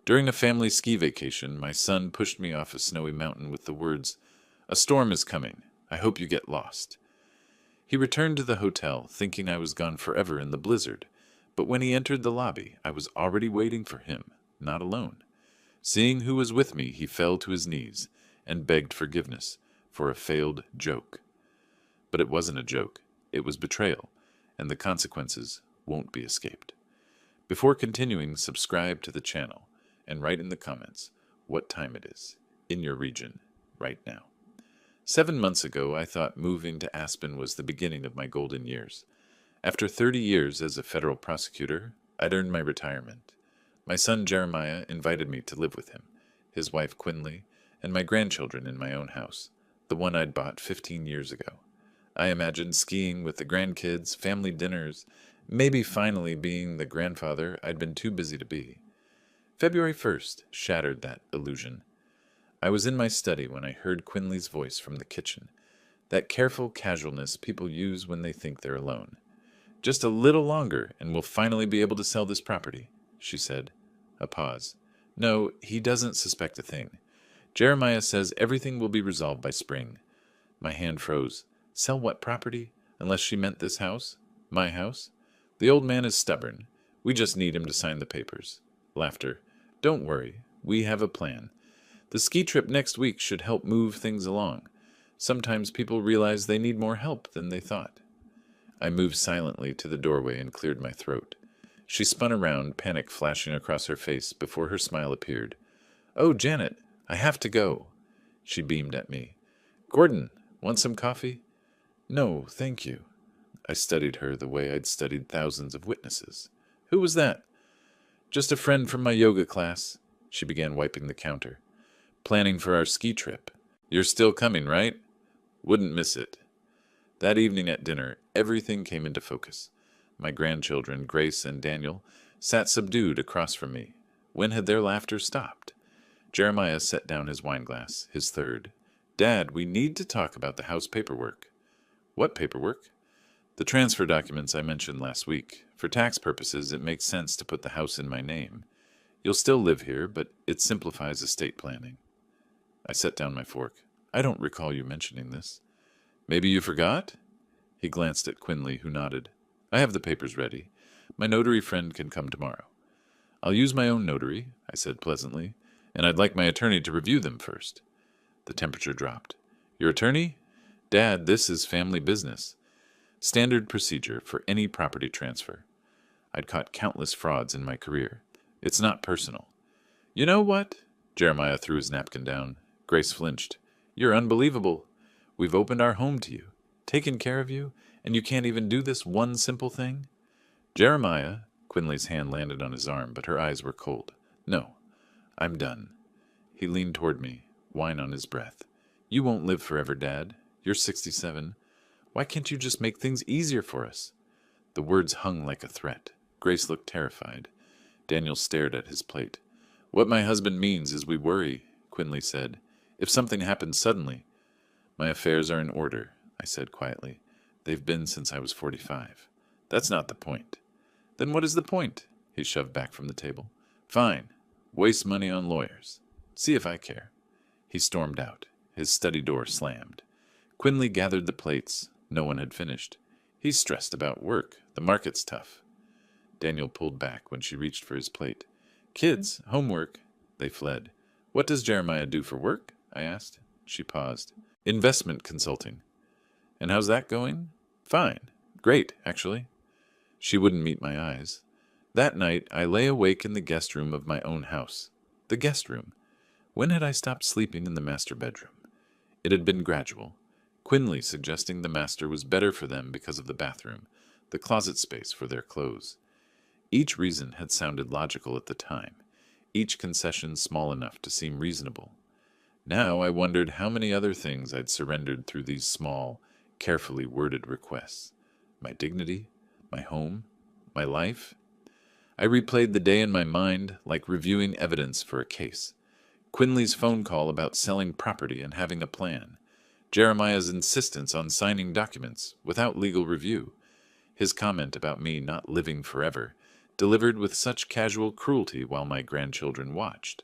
During a family ski vacation, my son pushed me off a snowy mountain with the words, "A storm is coming. I hope you get lost." He returned to the hotel, thinking I was gone forever in the blizzard, but when he entered the lobby, I was already waiting for him, not alone. Seeing who was with me, he fell to his knees and begged forgiveness for a failed joke. But it wasn't a joke. It was betrayal, and the consequences won't be escaped. Before continuing, subscribe to the channel and write in the comments what time it is in your region right now. 7 months ago, I thought moving to Aspen was the beginning of my golden years. After 30 years as a federal prosecutor, I'd earned my retirement. My son Jeremiah invited me to live with him, his wife Quinley, and my grandchildren in my own house, the one I'd bought 15 years ago. I imagined skiing with the grandkids, family dinners, maybe finally being the grandfather I'd been too busy to be. February 1st shattered that illusion. I was in my study when I heard Quinley's voice from the kitchen, that careful casualness people use when they think they're alone. "Just a little longer, and we'll finally be able to sell this property," she said. A pause. "No, he doesn't suspect a thing. Jeremiah says everything will be resolved by spring." My hand froze. Sell what property? Unless she meant this house? My house? The old man is stubborn. We just need him to sign the papers. Laughter. "Don't worry. We have a plan. The ski trip next week should help move things along. Sometimes people realize they need more help than they thought." I moved silently to the doorway and cleared my throat. She spun around, panic flashing across her face before her smile appeared. "Oh, Janet, I have to go." She beamed at me. "Gordon, want some coffee?" "No, thank you." I studied her the way I'd studied thousands of witnesses. "Who was that?" "Just a friend from my yoga class." She began wiping the counter. "Planning for our ski trip. You're still coming, right?" "Wouldn't miss it." That evening at dinner, everything came into focus. My grandchildren, Grace and Daniel, sat subdued across from me. When had their laughter stopped? Jeremiah set down his wineglass, his third. "Dad, we need to talk about the house paperwork." "What paperwork?" "The transfer documents I mentioned last week. For tax purposes, it makes sense to put the house in my name. You'll still live here, but it simplifies estate planning." I set down my fork. "I don't recall you mentioning this." "Maybe you forgot?" He glanced at Quinley, who nodded. "I have the papers ready. My notary friend can come tomorrow." "I'll use my own notary," I said pleasantly, "and I'd like my attorney to review them first." The temperature dropped. "Your attorney?" "Dad, this is family business. Standard procedure for any property transfer. I'd caught countless frauds in my career. It's not personal." "You know what?" Jeremiah threw his napkin down. Grace flinched. "You're unbelievable. We've opened our home to you, taken care of you, and you can't even do this one simple thing?" "Jeremiah," Quinley's hand landed on his arm, but her eyes were cold. "No, I'm done." He leaned toward me, wine on his breath. "You won't live forever, Dad. You're 67. Why can't you just make things easier for us?" The words hung like a threat. Grace looked terrified. Daniel stared at his plate. "What my husband means is we worry," Quinley said. "If something happens suddenly—" "My affairs are in order," I said quietly. "They've been since I was 45. "That's not the point." "Then what is the point?" He shoved back from the table. "Fine. Waste money on lawyers. See if I care." He stormed out. His study door slammed. Quinley gathered the plates. No one had finished. "He's stressed about work. The market's tough." Daniel pulled back when she reached for his plate. "Kids, homework." They fled. "What does Jeremiah do for work?" I asked. She paused. "Investment consulting." "And how's that going?" "Fine. Great, actually." She wouldn't meet my eyes. That night, I lay awake in the guest room of my own house. The guest room. When had I stopped sleeping in the master bedroom? It had been gradual. Quinley suggesting the master was better for them because of the bathroom, the closet space for their clothes. Each reason had sounded logical at the time, each concession small enough to seem reasonable. Now I wondered how many other things I'd surrendered through these small, carefully worded requests. My dignity, my home, my life. I replayed the day in my mind like reviewing evidence for a case. Quinley's phone call about selling property and having a plan. Jeremiah's insistence on signing documents without legal review. His comment about me not living forever. delivered with such casual cruelty while my grandchildren watched.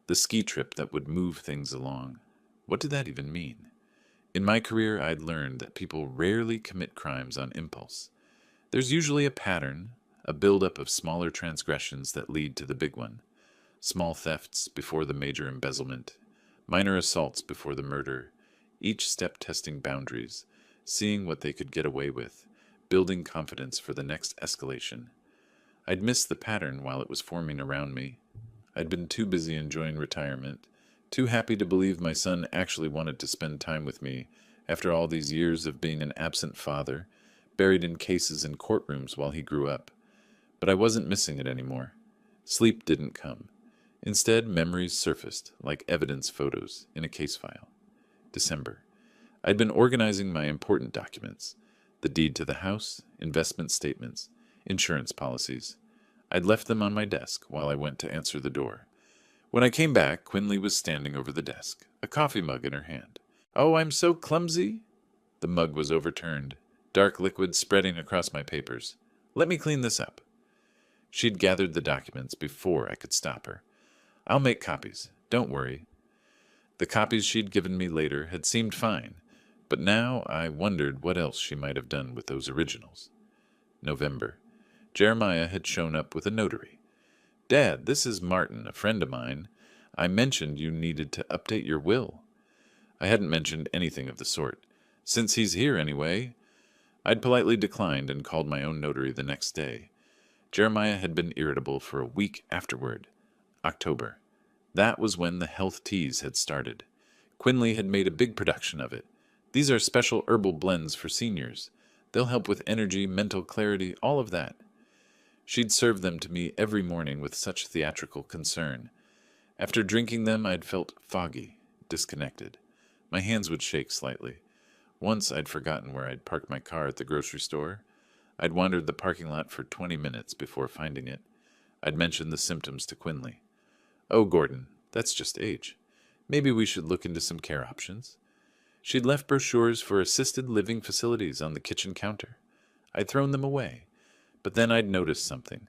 The ski trip that would move things along. What did that even mean? In my career, I'd learned that people rarely commit crimes on impulse. There's usually a pattern, a buildup of smaller transgressions that lead to the big one. Small thefts before the major embezzlement, minor assaults before the murder, each step testing boundaries, seeing what they could get away with, building confidence for the next escalation. I'd missed the pattern while it was forming around me. I'd been too busy enjoying retirement, too happy to believe my son actually wanted to spend time with me after all these years of being an absent father, buried in cases in courtrooms while he grew up. But I wasn't missing it anymore. Sleep didn't come. Instead, memories surfaced, like evidence photos, in a case file. December. I'd been organizing my important documents, the deed to the house, investment statements, insurance policies. I'd left them on my desk while I went to answer the door. When I came back, Quinley was standing over the desk, a coffee mug in her hand. "Oh, I'm so clumsy." The mug was overturned, dark liquid spreading across my papers. "Let me clean this up." She'd gathered the documents before I could stop her. "I'll make copies. Don't worry." The copies she'd given me later had seemed fine, but now I wondered what else she might have done with those originals. November. Jeremiah had shown up with a notary. "Dad, this is Martin, a friend of mine. I mentioned you needed to update your will." I hadn't mentioned anything of the sort. "Since he's here anyway." I'd politely declined and called my own notary the next day. Jeremiah had been irritable for a week afterward. October. That was when the health teas had started. Quinley had made a big production of it. These are special herbal blends for seniors. They'll help with energy, mental clarity, all of that. She'd serve them to me every morning with such theatrical concern. After drinking them, I'd felt foggy, disconnected. My hands would shake slightly. Once I'd forgotten where I'd parked my car at the grocery store. I'd wandered the parking lot for 20 minutes before finding it. I'd mentioned the symptoms to Quinley. "Oh, Gordon, that's just age. Maybe we should look into some care options." She'd left brochures for assisted living facilities on the kitchen counter. I'd thrown them away. But then I'd noticed something.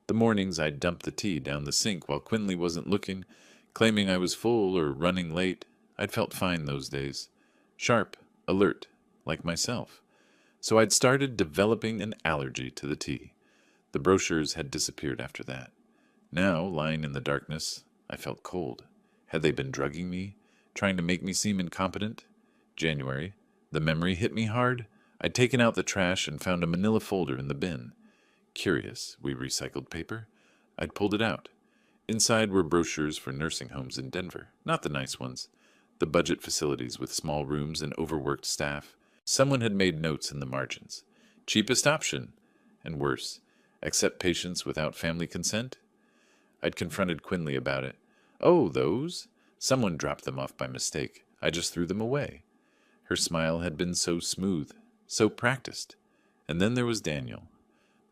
The mornings I'd dump the tea down the sink while Quinley wasn't looking, claiming I was full or running late. I'd felt fine those days. Sharp, alert, like myself. So I'd started developing an allergy to the tea. The brochures had disappeared after that. Now, lying in the darkness, I felt cold. Had they been drugging me, trying to make me seem incompetent? January. The memory hit me hard. I'd taken out the trash and found a manila folder in the bin. Curious, we recycled paper. I'd pulled it out. Inside were brochures for nursing homes in Denver, not the nice ones. The budget facilities with small rooms and overworked staff. Someone had made notes in the margins. Cheapest option. And worse, accept patients without family consent? I'd confronted Quinley about it. "Oh, those? Someone dropped them off by mistake. I just threw them away." Her smile had been so smooth, so practiced. And then there was Daniel.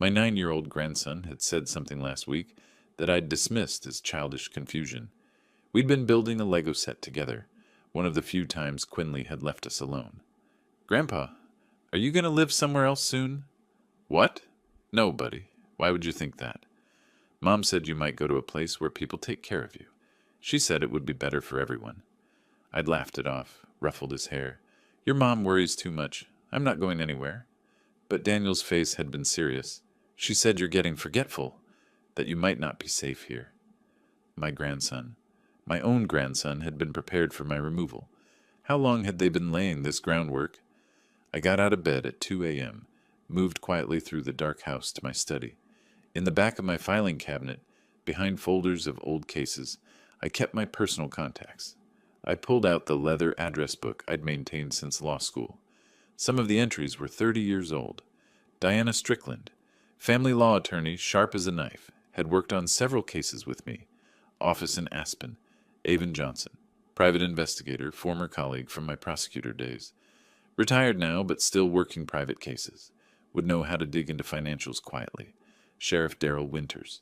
My 9-year-old grandson had said something last week that I'd dismissed as childish confusion. We'd been building a Lego set together, one of the few times Quinley had left us alone. "Grandpa, are you going to live somewhere else soon?" "What? No, buddy. Why would you think that?" "Mom said you might go to a place where people take care of you. She said it would be better for everyone." I'd laughed it off, ruffled his hair. "Your mom worries too much. I'm not going anywhere." But Daniel's face had been serious. "She said you're getting forgetful, that you might not be safe here." My grandson, my own grandson, had been prepared for my removal. How long had they been laying this groundwork? I got out of bed at 2 a.m., moved quietly through the dark house to my study. In the back of my filing cabinet, behind folders of old cases, I kept my personal contacts. I pulled out the leather address book I'd maintained since law school. Some of the entries were 30 years old. Diana Strickland, family law attorney, sharp as a knife, had worked on several cases with me. Office in Aspen. Avon Johnson, private investigator, former colleague from my prosecutor days. Retired now, but still working private cases. Would know how to dig into financials quietly. Sheriff Darrell Winters.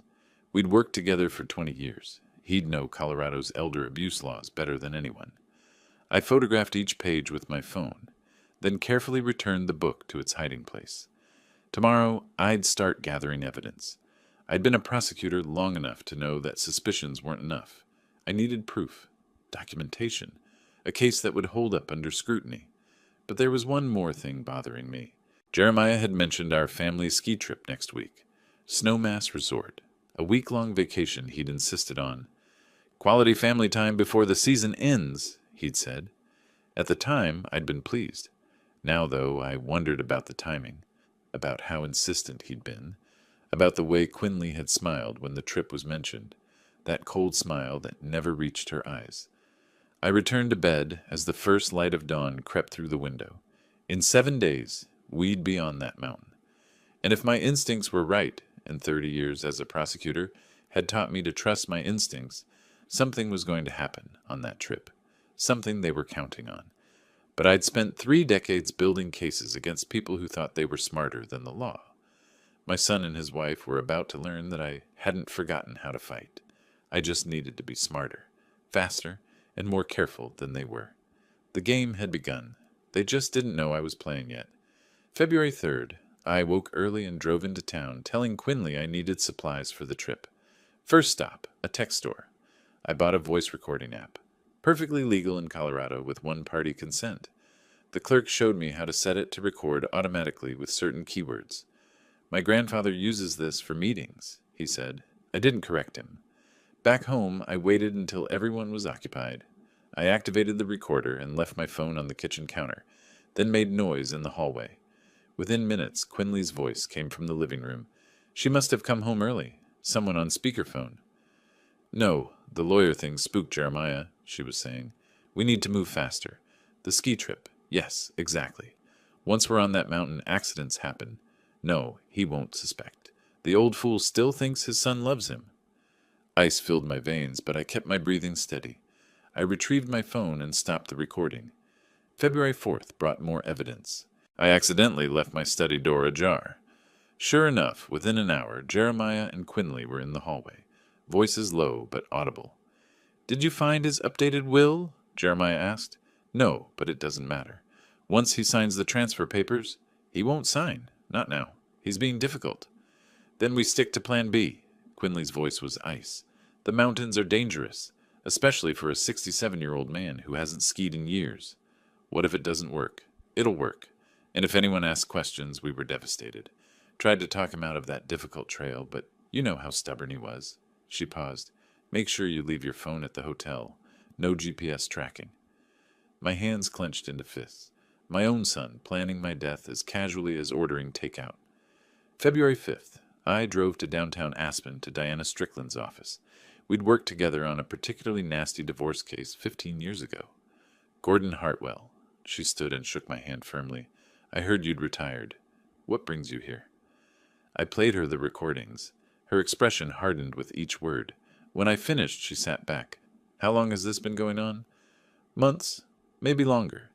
We'd worked together for 20 years. He'd know Colorado's elder abuse laws better than anyone. I photographed each page with my phone, then carefully returned the book to its hiding place. Tomorrow, I'd start gathering evidence. I'd been a prosecutor long enough to know that suspicions weren't enough. I needed proof, documentation, a case that would hold up under scrutiny. But there was one more thing bothering me. Jeremiah had mentioned our family ski trip next week. Snowmass Resort, a week-long vacation he'd insisted on. Quality family time before the season ends, he'd said. At the time, I'd been pleased. Now, though, I wondered about the timing, about how insistent he'd been, about the way Quinley had smiled when the trip was mentioned, that cold smile that never reached her eyes. I returned to bed as the first light of dawn crept through the window. In 7 days, we'd be on that mountain. And if my instincts were right, and 30 years as a prosecutor had taught me to trust my instincts, something was going to happen on that trip, something they were counting on. But I'd spent 3 decades building cases against people who thought they were smarter than the law. My son and his wife were about to learn that I hadn't forgotten how to fight. I just needed to be smarter, faster, and more careful than they were. The game had begun. They just didn't know I was playing yet. February 3rd, I woke early and drove into town, telling Quinley I needed supplies for the trip. First stop, a tech store. I bought a voice recording app. Perfectly legal in Colorado with one-party consent. The clerk showed me how to set it to record automatically with certain keywords. My grandfather uses this for meetings, he said. I didn't correct him. Back home, I waited until everyone was occupied. I activated the recorder and left my phone on the kitchen counter, then made noise in the hallway. Within minutes, Quinley's voice came from the living room. She must have come home early. Someone on speakerphone. No, the lawyer thing spooked Jeremiah, she was saying. We need to move faster. The ski trip. Yes, exactly. Once we're on that mountain, accidents happen. No, he won't suspect. The old fool still thinks his son loves him. Ice filled my veins, but I kept my breathing steady. I retrieved my phone and stopped the recording. February 4th brought more evidence. I accidentally left my study door ajar. Sure enough, within an hour, Jeremiah and Quinley were in the hallway, voices low but audible. Did you find his updated will? Jeremiah asked. No, but it doesn't matter. Once he signs the transfer papers, he won't sign. Not now. He's being difficult. Then we stick to plan B. Quinley's voice was ice. The mountains are dangerous, especially for a 67-year-old man who hasn't skied in years. What if it doesn't work? It'll work. And if anyone asked questions, we were devastated. Tried to talk him out of that difficult trail, but you know how stubborn he was. She paused. Make sure you leave your phone at the hotel. No GPS tracking. My hands clenched into fists. My own son planning my death as casually as ordering takeout. February 5th, I drove to downtown Aspen to Diana Strickland's office. We'd worked together on a particularly nasty divorce case 15 years ago. Gordon Hartwell. She stood and shook my hand firmly. I heard you'd retired. What brings you here? I played her the recordings. Her expression hardened with each word. When I finished, she sat back. How long has this been going on? Months, maybe longer.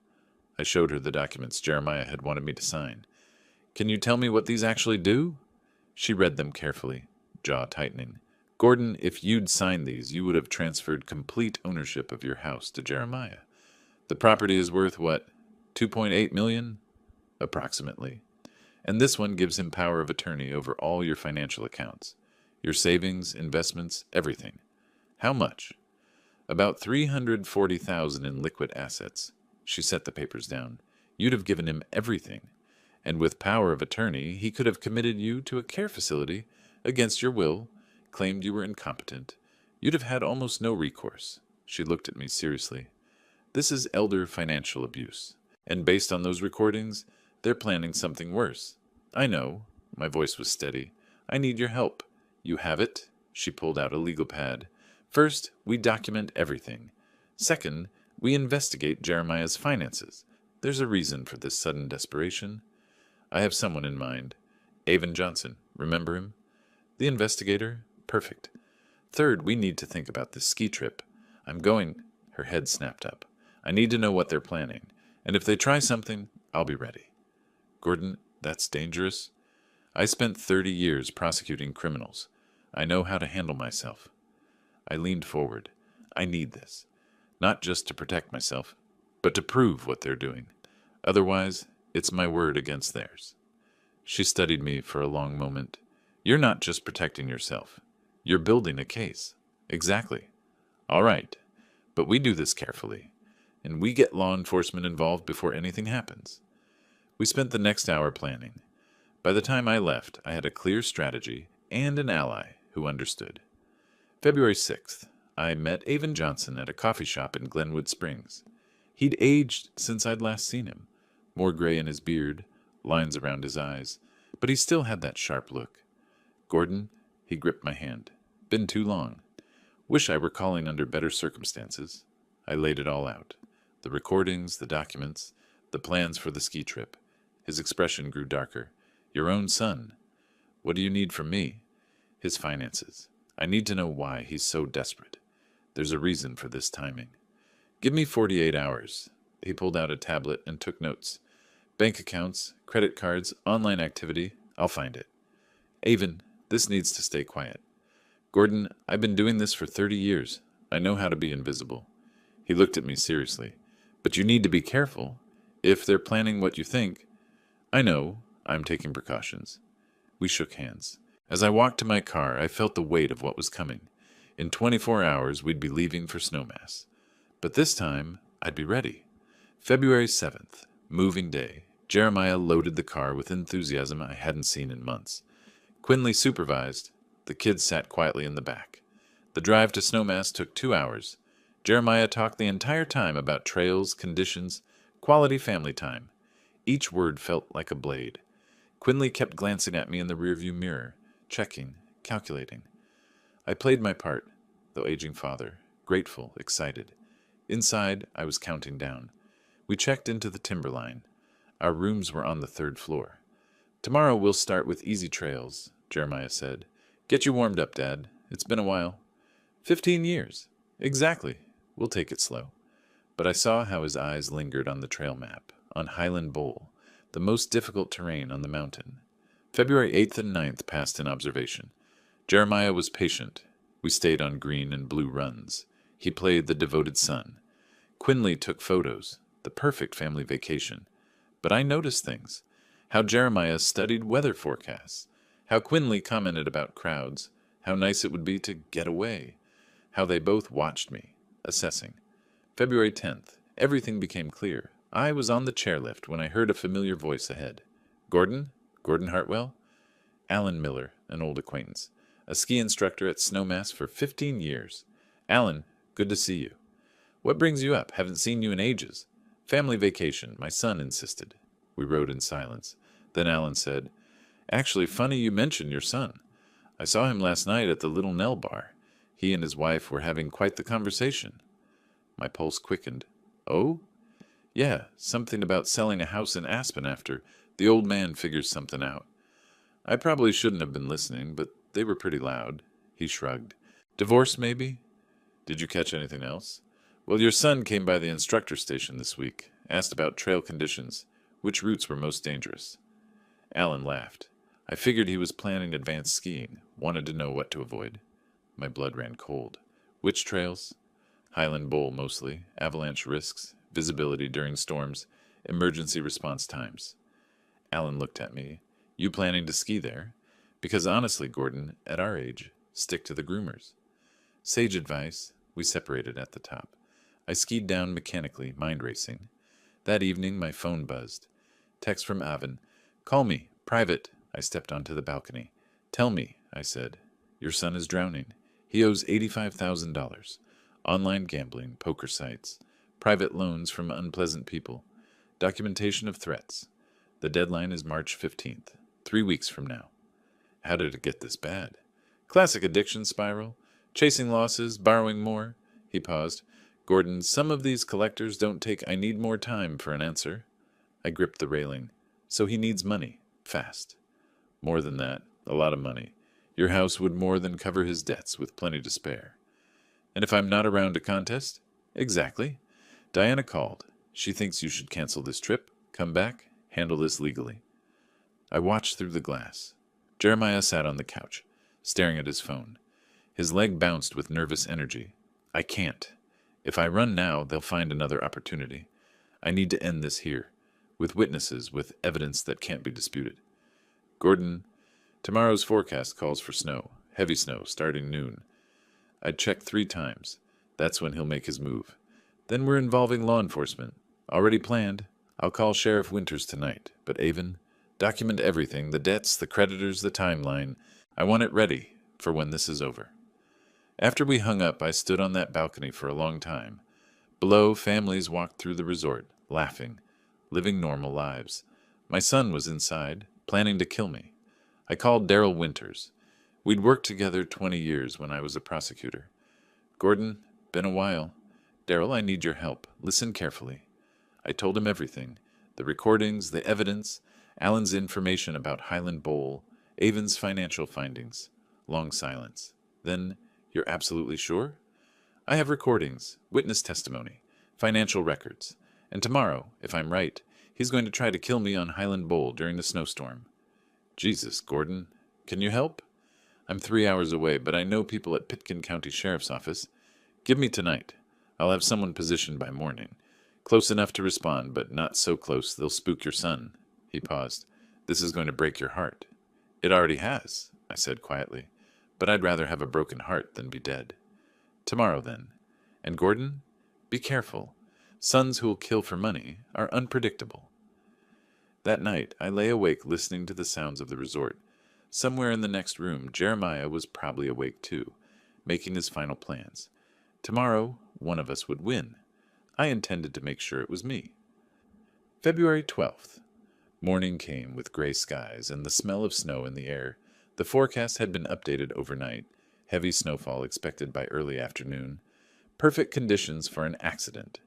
I showed her the documents Jeremiah had wanted me to sign. Can you tell me what these actually do? She read them carefully, jaw tightening. Gordon, if you'd signed these, you would have transferred complete ownership of your house to Jeremiah. The property is worth, what, $2.8 million? Approximately. And this one gives him power of attorney over all your financial accounts. Your savings, investments, everything. How much? About $340,000 in liquid assets. She set the papers down. You'd have given him everything. And with power of attorney, he could have committed you to a care facility against your will, claimed you were incompetent. You'd have had almost no recourse. She looked at me seriously. This is elder financial abuse. And based on those recordings, they're planning something worse. I know. My voice was steady. I need your help. You have it? She pulled out a legal pad. First, we document everything. Second, we investigate Jeremiah's finances. There's a reason for this sudden desperation. I have someone in mind. Avon Johnson. Remember him? The investigator? Perfect. Third, we need to think about this ski trip. I'm going... Her head snapped up. I need to know what they're planning. And if they try something, I'll be ready. Gordon, that's dangerous. I spent 30 years prosecuting criminals. I know how to handle myself. I leaned forward. I need this. Not just to protect myself, but to prove what they're doing. Otherwise, it's my word against theirs. She studied me for a long moment. You're not just protecting yourself. You're building a case. Exactly. All right. But we do this carefully, and we get law enforcement involved before anything happens. We spent the next hour planning. By the time I left, I had a clear strategy and an ally who understood. February 6th, I met Avon Johnson at a coffee shop in Glenwood Springs. He'd aged since I'd last seen him, more gray in his beard, lines around his eyes, but he still had that sharp look. Gordon, he gripped my hand. Been too long. Wish I were calling under better circumstances. I laid it all out. The recordings, the documents, the plans for the ski trip. His expression grew darker. Your own son. What do you need from me? His finances. I need to know why he's so desperate. There's a reason for this timing. Give me 48 hours. He pulled out a tablet and took notes. Bank accounts, credit cards, online activity. I'll find it. Avon, this needs to stay quiet. Gordon, I've been doing this for 30 years. I know how to be invisible. He looked at me seriously. But you need to be careful. If they're planning what you think. I know. I'm taking precautions. We shook hands. As I walked to my car, I felt the weight of what was coming. In 24 hours, we'd be leaving for Snowmass. But this time, I'd be ready. February 7th, moving day. Jeremiah loaded the car with enthusiasm I hadn't seen in months. Quinley supervised. The kids sat quietly in the back. The drive to Snowmass took 2 hours. Jeremiah talked the entire time about trails, conditions, quality family time. Each word felt like a blade. Quinley kept glancing at me in the rearview mirror, checking, calculating. I played my part, though aging father, grateful, excited. Inside, I was counting down. We checked into the Timberline. Our rooms were on the 3rd floor. Tomorrow we'll start with easy trails, Jeremiah said. Get you warmed up, Dad. It's been a while. 15 years. Exactly. We'll take it slow. But I saw how his eyes lingered on the trail map, on Highland Bowl, the most difficult terrain on the mountain. February 8th and 9th passed in observation. Jeremiah was patient. We stayed on green and blue runs. He played the devoted son. Quinley took photos, the perfect family vacation. But I noticed things. How Jeremiah studied weather forecasts. How Quinley commented about crowds. How nice it would be to get away. How they both watched me, assessing. February 10th. Everything became clear. I was on the chairlift when I heard a familiar voice ahead. Gordon? Gordon Hartwell? Alan Miller, an old acquaintance. A ski instructor at Snowmass for 15 years. Alan, good to see you. What brings you up? Haven't seen you in ages. Family vacation, my son insisted. We rode in silence. Then Alan said, Actually, funny you mention your son. I saw him last night at the Little Nell bar. He and his wife were having quite the conversation. My pulse quickened. Oh? Yeah, something about selling a house in Aspen after the old man figures something out. I probably shouldn't have been listening, but they were pretty loud. He shrugged. Divorce, maybe? Did you catch anything else? Well, your son came by the instructor station this week, asked about trail conditions, which routes were most dangerous. Alan laughed. I figured he was planning advanced skiing, wanted to know what to avoid. My blood ran cold. Which trails? Highland Bowl mostly, avalanche risks, visibility during storms, emergency response times. Alan looked at me. You planning to ski there? Because honestly, Gordon, at our age, stick to the groomers. Sage advice. We separated at the top. I skied down mechanically, mind racing. That evening, my phone buzzed. Text from Avon. Call me. Private. I stepped onto the balcony. Tell me, I said. Your son is drowning. He owes $85,000. Online gambling, poker sites, private loans from unpleasant people, documentation of threats. The deadline is March 15th, 3 weeks from now. How did it get this bad? Classic addiction spiral. Chasing losses, borrowing more. He paused. Gordon, some of these collectors don't take I need more time for an answer. I gripped the railing. So he needs money. Fast. More than that. A lot of money. Your house would more than cover his debts with plenty to spare. And if I'm not around to contest? Exactly. Diana called. She thinks you should cancel this trip, come back, handle this legally. I watched through the glass. Jeremiah sat on the couch, staring at his phone. His leg bounced with nervous energy. I can't. If I run now, they'll find another opportunity. I need to end this here, with witnesses, with evidence that can't be disputed. Gordon, Tomorrow's forecast calls for snow, heavy snow, starting noon. I'd checked 3 times. That's when he'll make his move. Then we're involving law enforcement. Already planned. I'll call Sheriff Winters tonight. But Avon, document everything, the debts, the creditors, the timeline. I want it ready for when this is over. After we hung up, I stood on that balcony for a long time. Below, families walked through the resort, laughing, living normal lives. My son was inside, planning to kill me. I called Daryl Winters. We'd worked together 20 years when I was a prosecutor. Gordon, been a while. Daryl, I need your help. Listen carefully. I told him everything. The recordings, the evidence, Alan's information about Highland Bowl, Avon's financial findings. Long silence. Then, you're absolutely sure? I have recordings, witness testimony, financial records. And tomorrow, if I'm right, he's going to try to kill me on Highland Bowl during the snowstorm. Jesus, Gordon, can you help? I'm 3 hours away, but I know people at Pitkin County Sheriff's Office. Give me tonight. I'll have someone positioned by morning. Close enough to respond, but not so close they'll spook your son. He paused. This is going to break your heart. It already has, I said quietly, but I'd rather have a broken heart than be dead. Tomorrow, then. And Gordon, be careful. Sons who'll kill for money are unpredictable. That night, I lay awake listening to the sounds of the resort. Somewhere in the next room, Jeremiah was probably awake too, making his final plans. Tomorrow, one of us would win. I intended to make sure it was me. February 12th. Morning came with gray skies and the smell of snow in the air. The forecast had been updated overnight. Heavy snowfall expected by early afternoon. Perfect conditions for an accident.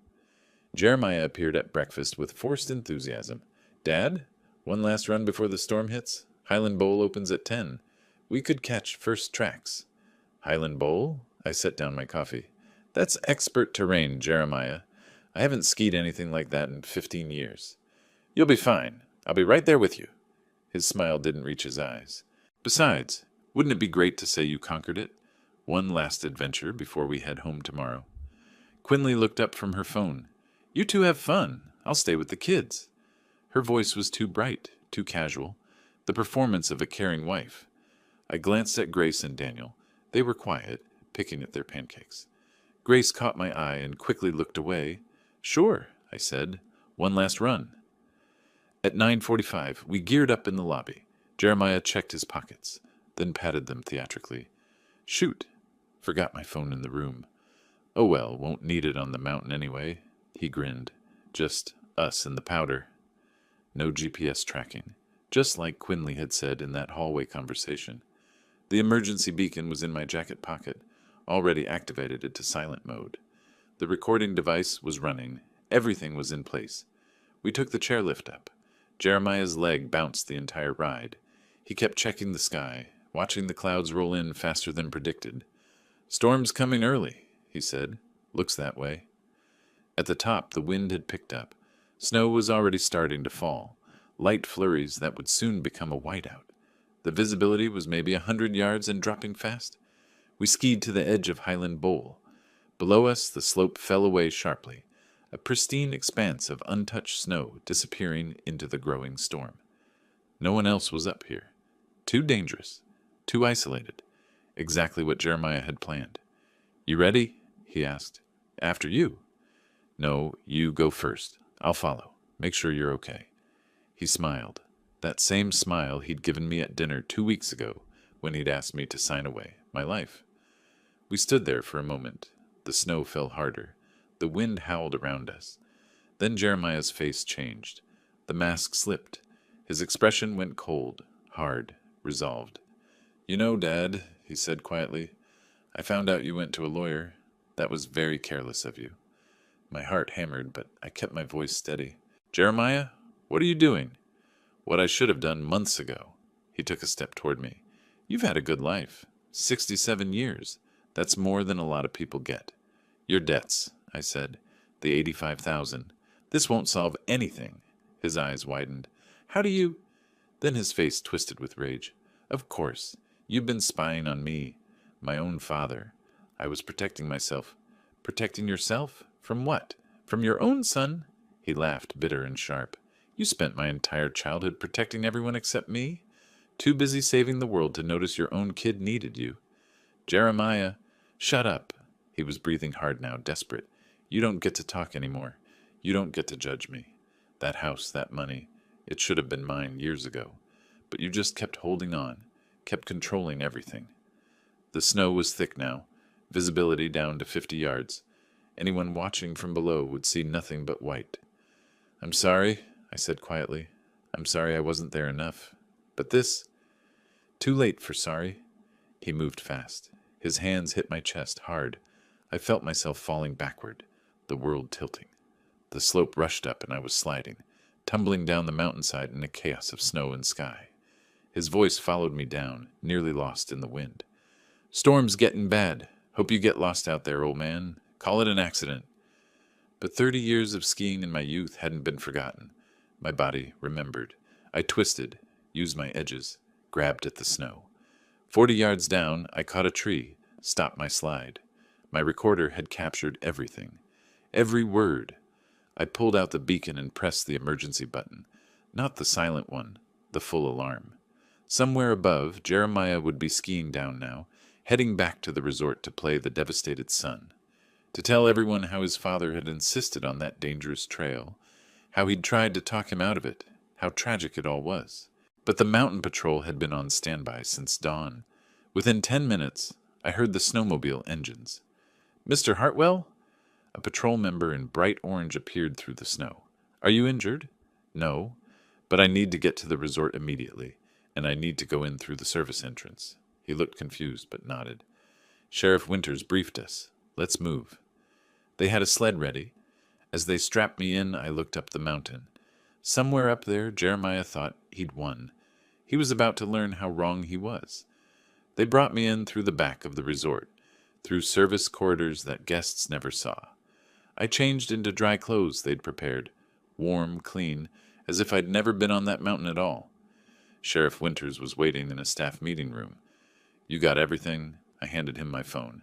Jeremiah appeared at breakfast with forced enthusiasm. Dad, one last run before the storm hits? Highland Bowl opens at 10. We could catch first tracks. Highland Bowl? I set down my coffee. That's expert terrain, Jeremiah. I haven't skied anything like that in 15 years. You'll be fine. I'll be right there with you. His smile didn't reach his eyes. Besides, wouldn't it be great to say you conquered it? One last adventure before we head home tomorrow. Quinley looked up from her phone. You two have fun. I'll stay with the kids. Her voice was too bright, too casual, the performance of a caring wife. I glanced at Grace and Daniel. They were quiet, picking at their pancakes. Grace caught my eye and quickly looked away. Sure, I said. One last run. At 9:45, we geared up in the lobby. Jeremiah checked his pockets, then patted them theatrically. Shoot. Forgot my phone in the room. Oh well, won't need it on the mountain anyway. He grinned. Just us and the powder. No GPS tracking. Just like Quinley had said in that hallway conversation. The emergency beacon was in my jacket pocket, already activated it to silent mode. The recording device was running. Everything was in place. We took the chairlift up. Jeremiah's leg bounced the entire ride. He kept checking the sky, watching the clouds roll in faster than predicted. Storm's coming early, he said. Looks that way. At the top, the wind had picked up. Snow was already starting to fall. Light flurries that would soon become a whiteout. The visibility was maybe 100 yards and dropping fast. We skied to the edge of Highland Bowl. Below us, the slope fell away sharply, a pristine expanse of untouched snow disappearing into the growing storm. No one else was up here. Too dangerous. Too isolated. Exactly what Jeremiah had planned. You ready? He asked. After you. No, you go first. I'll follow. Make sure you're okay. He smiled. That same smile he'd given me at dinner 2 weeks ago when he'd asked me to sign away my life. We stood there for a moment. The snow fell harder. The wind howled around us. Then Jeremiah's face changed. The mask slipped. His expression went cold, hard, resolved. You know, Dad, he said quietly, I found out you went to a lawyer. That was very careless of you. My heart hammered, but I kept my voice steady. Jeremiah, what are you doing? What I should have done months ago. He took a step toward me. You've had a good life. 67 years. That's more than a lot of people get. Your debts, I said. The 85,000. This won't solve anything. His eyes widened. How do you... Then his face twisted with rage. Of course. You've been spying on me. My own father. I was protecting myself. Protecting yourself? From what? From your own son? He laughed, bitter and sharp. You spent my entire childhood protecting everyone except me? Too busy saving the world to notice your own kid needed you. Jeremiah, shut up. He was breathing hard now, desperate. You don't get to talk anymore. You don't get to judge me. That house, that money, it should have been mine years ago. But you just kept holding on, kept controlling everything. The snow was thick now, visibility down to 50 yards. Anyone watching from below would see nothing but white. I'm sorry, I said quietly. I'm sorry I wasn't there enough. But this... Too late for sorry. He moved fast. His hands hit my chest hard. I felt myself falling backward, the world tilting. The slope rushed up and I was sliding, tumbling down the mountainside in a chaos of snow and sky. His voice followed me down, nearly lost in the wind. Storm's getting bad. Hope you get lost out there, old man. Call it an accident. But 30 years of skiing in my youth hadn't been forgotten. My body remembered. I twisted, used my edges, grabbed at the snow. 40 yards down, I caught a tree, stopped my slide. My recorder had captured everything. Every word. I pulled out the beacon and pressed the emergency button. Not the silent one, the full alarm. Somewhere above, Jeremiah would be skiing down now, heading back to the resort to play the devastated son. To tell everyone how his father had insisted on that dangerous trail, how he'd tried to talk him out of it, how tragic it all was. But the mountain patrol had been on standby since dawn. Within 10 minutes, I heard the snowmobile engines. Mr. Hartwell? A patrol member in bright orange appeared through the snow. Are you injured? No, but I need to get to the resort immediately, and I need to go in through the service entrance. He looked confused, but nodded. Sheriff Winters briefed us. Let's move. They had a sled ready. As they strapped me in, I looked up the mountain. Somewhere up there, Jeremiah thought he'd won. He was about to learn how wrong he was. They brought me in through the back of the resort, through service corridors that guests never saw. I changed into dry clothes they'd prepared, warm, clean, as if I'd never been on that mountain at all. Sheriff Winters was waiting in a staff meeting room. You got everything? I handed him my phone.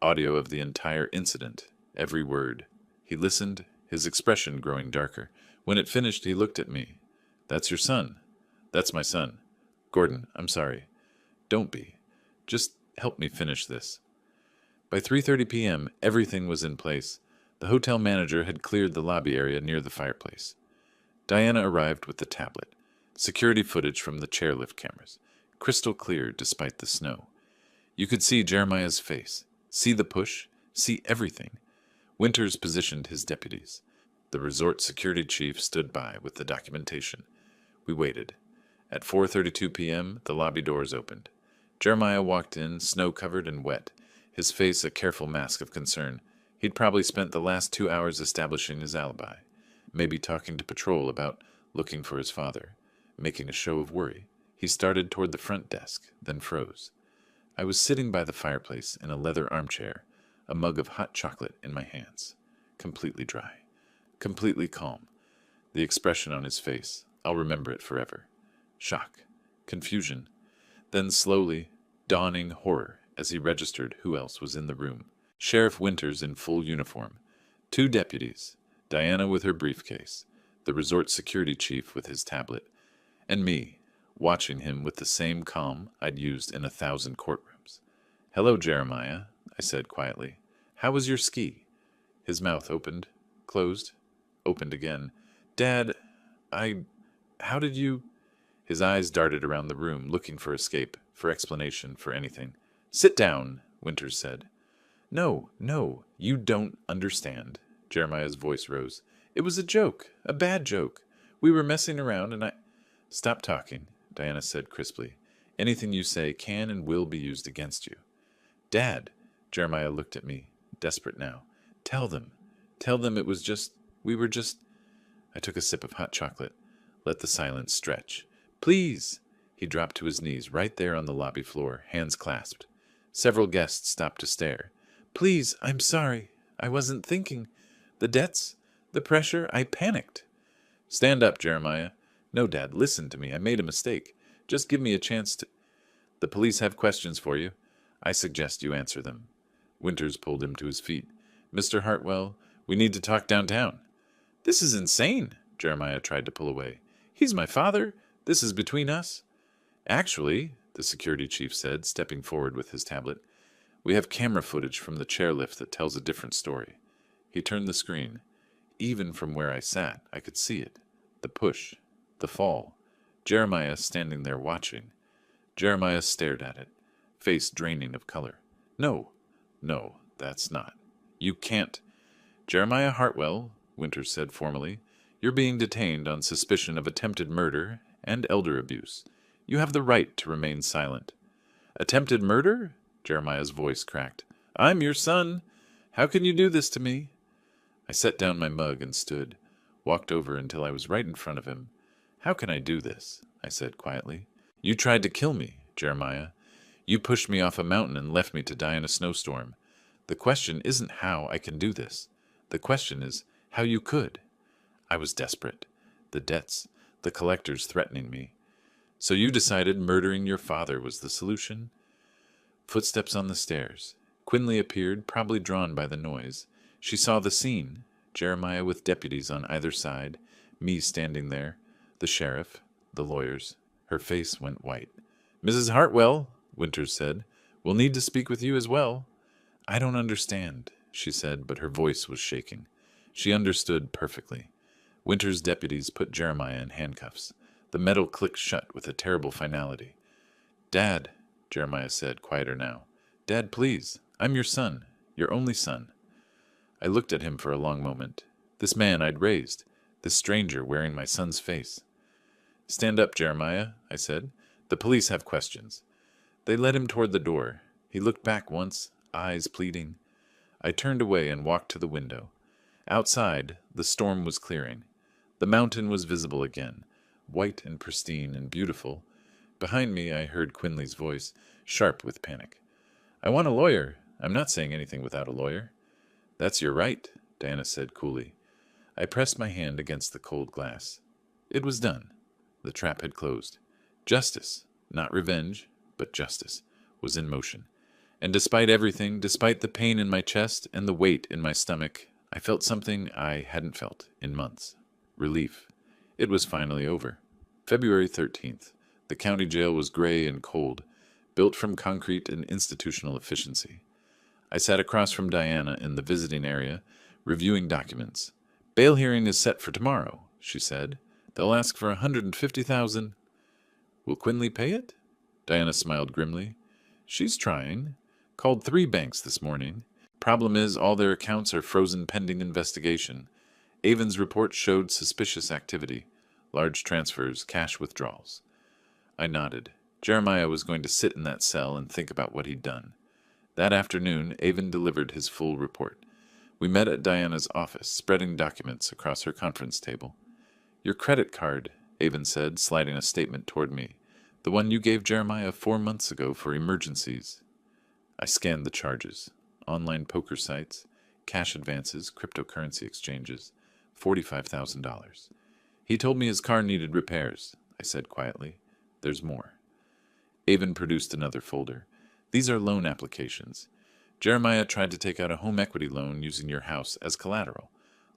Audio of the entire incident, every word. He listened, his expression growing darker. When it finished, he looked at me. That's your son. That's my son. Gordon, I'm sorry. Don't be. Just help me finish this. By 3:30 p.m., everything was in place. The hotel manager had cleared the lobby area near the fireplace. Diana arrived with the tablet. Security footage from the chairlift cameras. Crystal clear despite the snow. You could see Jeremiah's face, see the push, see everything. Winters positioned his deputies. The resort security chief stood by with the documentation. We waited. At 4:32 p.m., the lobby doors opened. Jeremiah walked in, snow-covered and wet, his face a careful mask of concern. He'd probably spent the last 2 hours establishing his alibi, maybe talking to patrol about looking for his father, making a show of worry. He started toward the front desk, then froze. I was sitting by the fireplace in a leather armchair, a mug of hot chocolate in my hands, completely dry, completely calm. The expression on his face, I'll remember it forever. Shock, confusion, then slowly, dawning horror as he registered who else was in the room. Sheriff Winters in full uniform, 2 deputies, Diana with her briefcase, the resort security chief with his tablet, and me, watching him with the same calm I'd used in 1,000 courtrooms. Hello, Jeremiah, I said quietly. How was your ski? His mouth opened, closed, opened again. Dad, how did you... His eyes darted around the room, looking for escape, for explanation, for anything. Sit down, Winters said. No, you don't understand. Jeremiah's voice rose. It was a joke, a bad joke. We were messing around and I... Stop talking, Diana said crisply. Anything you say can and will be used against you. Dad, Jeremiah looked at me, desperate now. Tell them it was just... We were just... I took a sip of hot chocolate. Let the silence stretch. Please! He dropped to his knees right there on the lobby floor, hands clasped. Several guests stopped to stare. Please, I'm sorry. I wasn't thinking. The debts, the pressure, I panicked. Stand up, Jeremiah. No, Dad, listen to me. I made a mistake. Just give me a chance to... The police have questions for you. I suggest you answer them. Winters pulled him to his feet. Mr. Hartwell, we need to talk downtown. This is insane, Jeremiah tried to pull away. He's my father. This is between us. Actually, the security chief said, stepping forward with his tablet, we have camera footage from the chairlift that tells a different story. He turned the screen. Even from where I sat, I could see it. The push. The fall. Jeremiah standing there watching. Jeremiah stared at it, face draining of color. No, that's not. You can't. Jeremiah Hartwell, Winters said formally, you're being detained on suspicion of attempted murder and elder abuse. You have the right to remain silent. Attempted murder? Jeremiah's voice cracked. I'm your son. How can you do this to me? I set down my mug and stood, walked over until I was right in front of him. How can I do this? I said quietly. You tried to kill me, Jeremiah. You pushed me off a mountain and left me to die in a snowstorm. The question isn't how I can do this. The question is how you could. I was desperate. The debts, the collectors threatening me. So you decided murdering your father was the solution? Footsteps on the stairs. Quinley appeared, probably drawn by the noise. She saw the scene, Jeremiah with deputies on either side, me standing there, the sheriff, the lawyers. Her face went white. Mrs. Hartwell, Winters said, we'll need to speak with you as well. I don't understand, she said, but her voice was shaking. She understood perfectly. Winters' deputies put Jeremiah in handcuffs. The metal clicked shut with a terrible finality. Dad, Jeremiah said, quieter now. Dad, please. I'm your son, your only son. I looked at him for a long moment. This man I'd raised, this stranger wearing my son's face. Stand up, Jeremiah, I said. The police have questions. They led him toward the door. He looked back once, eyes pleading. I turned away and walked to the window. Outside, the storm was clearing. The mountain was visible again, white and pristine and beautiful. Behind me, I heard Quinley's voice, sharp with panic. I want a lawyer. I'm not saying anything without a lawyer. That's your right, Diana said coolly. I pressed my hand against the cold glass. It was done. The trap had closed. Justice, not revenge, but justice, was in motion. And despite everything, despite the pain in my chest and the weight in my stomach, I felt something I hadn't felt in months. Relief. It was finally over. February 13th. The county jail was gray and cold, built from concrete and institutional efficiency. I sat across from Diana in the visiting area, reviewing documents. Bail hearing is set for tomorrow, she said. They'll ask for $150,000. Will Quinley pay it? Diana smiled grimly. She's trying. Called 3 banks this morning. Problem is, all their accounts are frozen pending investigation. Avon's report showed suspicious activity. Large transfers, cash withdrawals. I nodded. Jeremiah was going to sit in that cell and think about what he'd done. That afternoon, Avon delivered his full report. We met at Diana's office, spreading documents across her conference table. Your credit card, Avon said, sliding a statement toward me. The one you gave Jeremiah 4 months ago for emergencies. I scanned the charges. Online poker sites, cash advances, cryptocurrency exchanges, $45,000. He told me his car needed repairs, I said quietly. There's more. Avon produced another folder. These are loan applications. Jeremiah tried to take out a home equity loan using your house as collateral.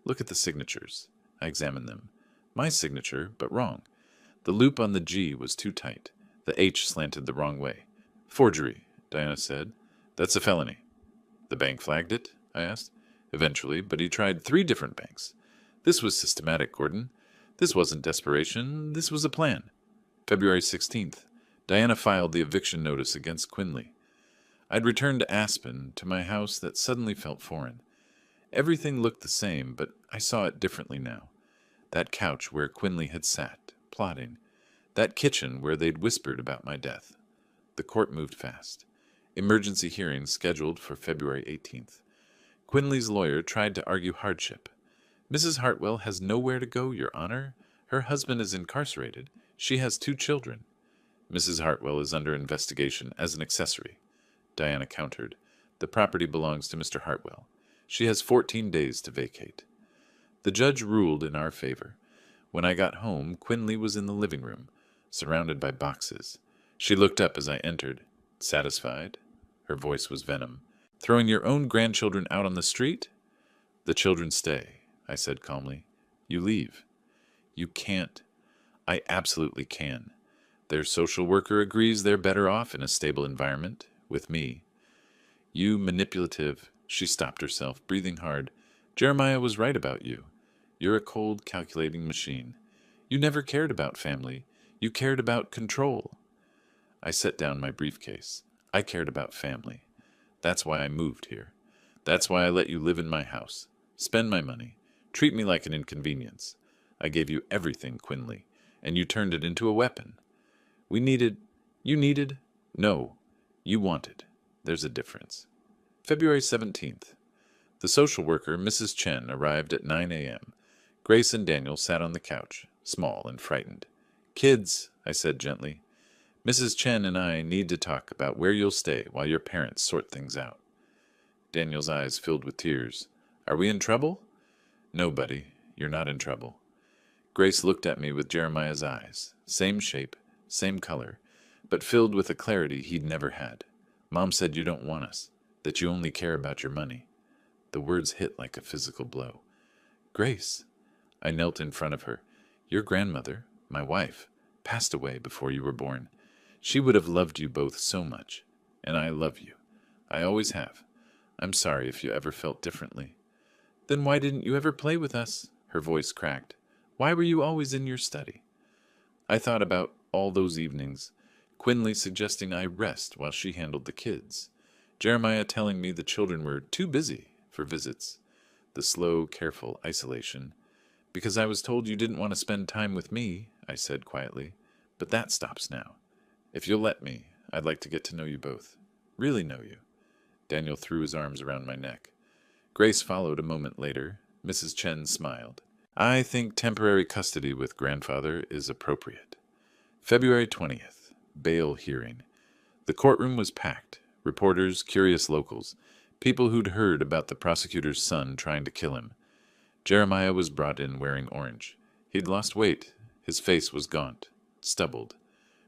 Look at the signatures. I examined them. My signature, but wrong. The loop on the G was too tight. The H slanted the wrong way. Forgery, Diana said. That's a felony. The bank flagged it? I asked. Eventually, but he tried 3 different banks. This was systematic, Gordon. This wasn't desperation. This was a plan. February 16th. Diana filed the eviction notice against Quinley. I'd returned to Aspen, to my house that suddenly felt foreign. Everything looked the same, but I saw it differently now. That couch where Quinley had sat, plotting. That kitchen where they'd whispered about my death. The court moved fast. Emergency hearing scheduled for February 18th. Quinley's lawyer tried to argue hardship. Mrs. Hartwell has nowhere to go, Your Honor. Her husband is incarcerated. She has 2 children. Mrs. Hartwell is under investigation as an accessory. Diana countered. The property belongs to Mr. Hartwell. She has 14 days to vacate. The judge ruled in our favor. When I got home, Quinley was in the living room, surrounded by boxes. She looked up as I entered. Satisfied? Her voice was venom. Throwing your own grandchildren out on the street? The children stay, I said calmly. You leave. You can't. I absolutely can. Their social worker agrees they're better off in a stable environment with me. You manipulative. She stopped herself, breathing hard. Jeremiah was right about you. You're a cold, calculating machine. You never cared about family. You cared about control. I set down my briefcase. I cared about family. That's why I moved here. That's why I let you live in my house. Spend my money. Treat me like an inconvenience. I gave you everything, Quinley, and you turned it into a weapon. You needed? No, you wanted. There's a difference. February 17th. The social worker, Mrs. Chen, arrived at 9 a.m. Grace and Daniel sat on the couch, small and frightened. Kids, I said gently, Mrs. Chen and I need to talk about where you'll stay while your parents sort things out. Daniel's eyes filled with tears. Are we in trouble? No, buddy, you're not in trouble. Grace looked at me with Jeremiah's eyes, same shape, same color, but filled with a clarity he'd never had. Mom said you don't want us, that you only care about your money. The words hit like a physical blow. Grace, I knelt in front of her. Your grandmother, my wife, passed away before you were born. She would have loved you both so much, and I love you. I always have. I'm sorry if you ever felt differently. Then why didn't you ever play with us? Her voice cracked. Why were you always in your study? I thought about all those evenings, Quinley suggesting I rest while she handled the kids, Jeremiah telling me the children were too busy for visits, the slow, careful isolation. Because I was told you didn't want to spend time with me, I said quietly, but that stops now. If you'll let me, I'd like to get to know you both. Really know you. Daniel threw his arms around my neck. Grace followed a moment later. Mrs. Chen smiled. I think temporary custody with grandfather is appropriate. February 20th. Bail hearing. The courtroom was packed. Reporters, curious locals, people who'd heard about the prosecutor's son trying to kill him. Jeremiah was brought in wearing orange. He'd lost weight. His face was gaunt, stubbled.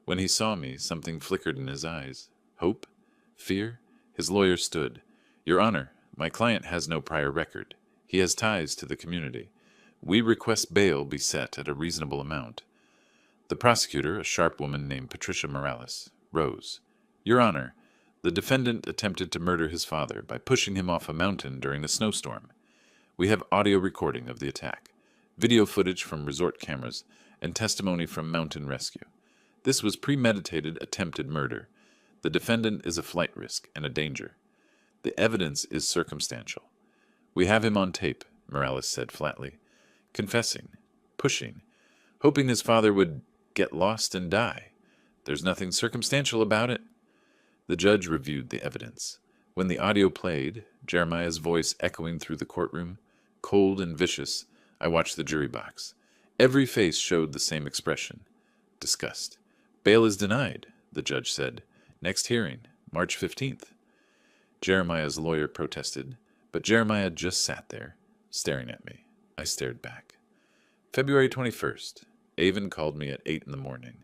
When he saw me, something flickered in his eyes. Hope? Fear? His lawyer stood. Your Honor, my client has no prior record. He has ties to the community. We request bail be set at a reasonable amount. The prosecutor, a sharp woman named Patricia Morales, rose. Your Honor, the defendant attempted to murder his father by pushing him off a mountain during a snowstorm. We have audio recording of the attack, video footage from resort cameras, and testimony from mountain rescue. This was premeditated attempted murder. The defendant is a flight risk and a danger. The evidence is circumstantial. We have him on tape, Morales said flatly, confessing, pushing, hoping his father would get lost and die. There's nothing circumstantial about it. The judge reviewed the evidence. When the audio played, Jeremiah's voice echoing through the courtroom, cold and vicious, I watched the jury box. Every face showed the same expression. Disgust. Bail is denied, the judge said. Next hearing, March 15th. Jeremiah's lawyer protested, but Jeremiah just sat there, staring at me. I stared back. February 21st. Avon called me at 8 in the morning.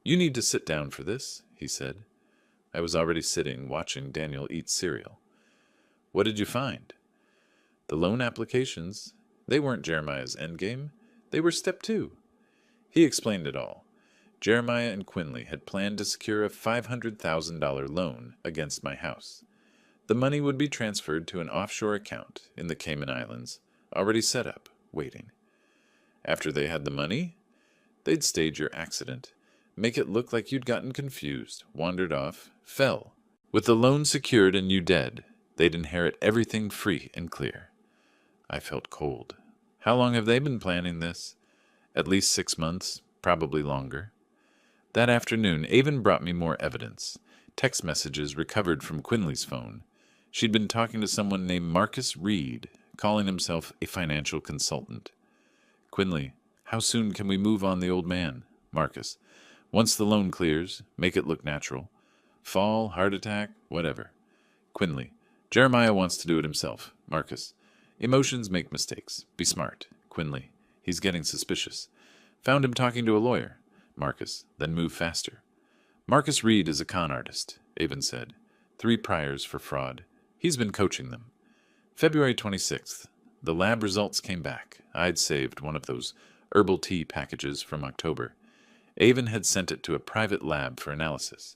You need to sit down for this, he said. I was already sitting, watching Daniel eat cereal. What did you find? The loan applications, they weren't Jeremiah's endgame. They were step 2. He explained it all. Jeremiah and Quinley had planned to secure a $500,000 loan against my house. The money would be transferred to an offshore account in the Cayman Islands, already set up, waiting. After they had the money, they'd stage your accident, make it look like you'd gotten confused, wandered off, fell. With the loan secured and you dead, they'd inherit everything free and clear. I felt cold. How long have they been planning this? At least 6 months, probably longer. That afternoon, Avon brought me more evidence. Text messages recovered from Quinley's phone. She'd been talking to someone named Marcus Reed, calling himself a financial consultant. Quinley, how soon can we move on the old man? Marcus, once the loan clears, make it look natural. Fall, heart attack, whatever. Quinley, Jeremiah wants to do it himself. Marcus, emotions make mistakes. Be smart. Quinley, he's getting suspicious. Found him talking to a lawyer. Marcus, then move faster. Marcus Reed is a con artist, Avon said. 3 priors for fraud. He's been coaching them. February 26th. The lab results came back. I'd saved one of those herbal tea packages from October. Avon had sent it to a private lab for analysis.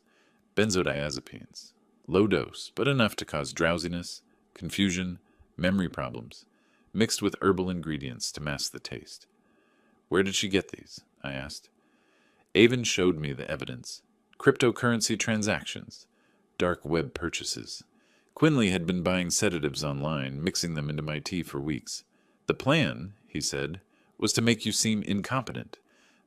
Benzodiazepines. Low dose, but enough to cause drowsiness, confusion, memory problems, mixed with herbal ingredients to mask the taste. Where did she get these? I asked. Avon showed me the evidence. Cryptocurrency transactions, dark web purchases. Quinley had been buying sedatives online, mixing them into my tea for weeks. The plan, he said, was to make you seem incompetent.